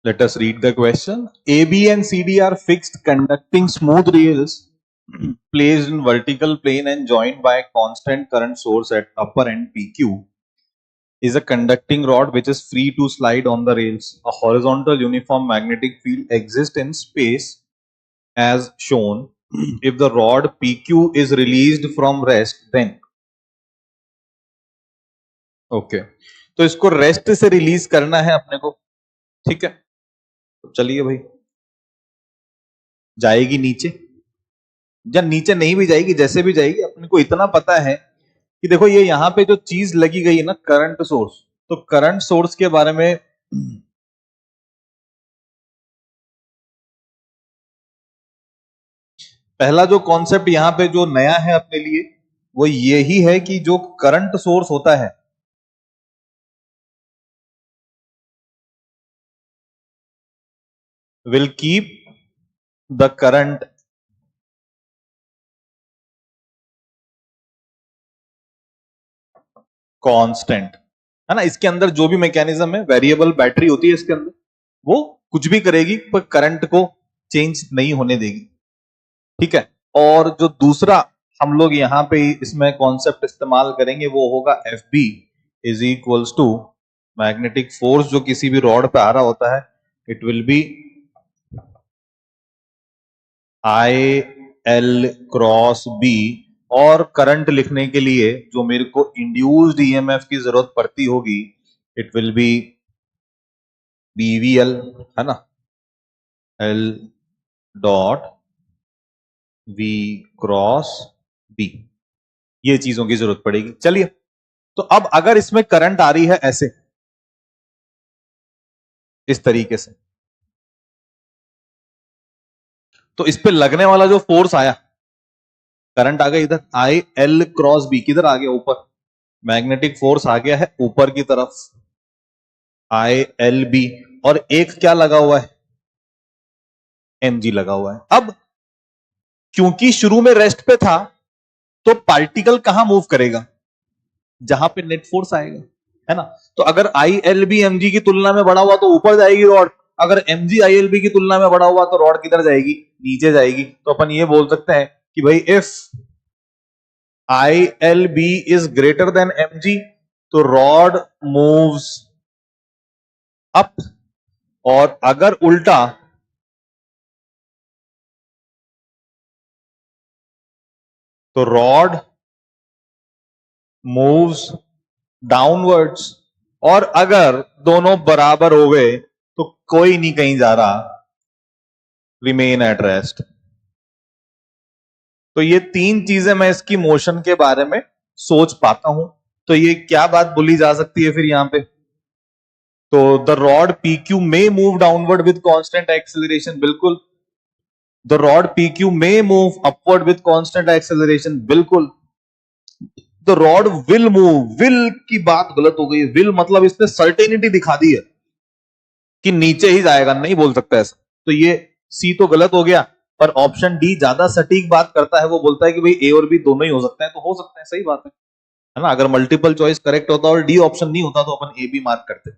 Let us read the question. AB and CD are fixed conducting smooth rails placed in vertical plane and joined by a constant current source at upper end PQ. Is a conducting rod which is free to slide on the rails. A horizontal uniform magnetic field exists in space as shown. If the rod PQ is released from rest, then okay तो इसको rest से release करना है अपने को, ठीक है। तो चलिए भाई, जाएगी नीचे या नीचे नहीं भी जाएगी, जैसे भी जाएगी, अपने को इतना पता है कि देखो ये यहां पे जो चीज लगी गई है ना, करंट सोर्स, तो करंट सोर्स के बारे में पहला जो कॉन्सेप्ट यहां पे जो नया है अपने लिए वो यही है कि जो करंट सोर्स होता है will keep the current constant, है ना। इसके अंदर जो भी मैकेनिज्म है, वेरिएबल बैटरी होती है इसके अंदर, वो कुछ भी करेगी पर करंट को चेंज नहीं होने देगी, ठीक है। और जो दूसरा हम लोग यहां पे इसमें कॉन्सेप्ट इस्तेमाल करेंगे वो होगा FB is equals to magnetic force जो किसी भी रॉड पे आ रहा होता है, it will be IL cross B, और करंट लिखने के लिए जो मेरे को इंड्यूस्ड EMF की जरूरत पड़ती होगी, इट विल बी BVL, है ना, L dot V cross B, ये चीजों की जरूरत पड़ेगी। चलिए, तो अब अगर इसमें करंट आ रही है ऐसे, इस तरीके से, तो इस पे लगने वाला जो फोर्स आया, करंट आ गया इधर, IL क्रॉस B, किधर आ गया, ऊपर, मैग्नेटिक फोर्स आ गया है ऊपर की तरफ, ILB, और एक क्या लगा हुआ है, mg लगा हुआ है। अब क्योंकि शुरू में रेस्ट पे था, तो पार्टिकल कहां मूव करेगा, जहां पे नेट फोर्स आएगा, है ना। तो अगर ILB mg की तुलना में बड़ा हुआ तो ऊपर जाएगी रॉड, अगर mg ILB की तुलना में बड़ा हुआ तो रॉड किधर जाएगी, नीचे जाएगी। तो अपन ये बोल सकते हैं कि भाई if ILB is greater than mg, तो रॉड मूव्स अप, और अगर उल्टा तो रॉड मूव्स डाउनवर्ड्स, और अगर दोनों बराबर हो गए तो कोई नहीं कहीं जा रहा, रिमेन एट रेस्ट। तो ये तीन चीजें मैं इसकी मोशन के बारे में सोच पाता हूं। तो ये क्या बात बोली जा सकती है फिर यहां पे, तो the rod PQ may move downward with constant acceleration, बिल्कुल। The rod PQ may move upward with constant acceleration, बिल्कुल। The rod will move, will की बात गलत हो गई, विल मतलब इसने सर्टेनिटी दिखा दी है कि नीचे ही जाएगा, नहीं बोल सकता ऐसा, तो ये C तो गलत हो गया। पर ऑप्शन डी ज्यादा सटीक बात करता है, वो बोलता है कि भाई A और B दोनों ही हो सकते हैं, तो हो सकता है, सही बात है ना। अगर मल्टीपल चॉइस करेक्ट होता और डी ऑप्शन नहीं होता तो अपन A B मार्क करते।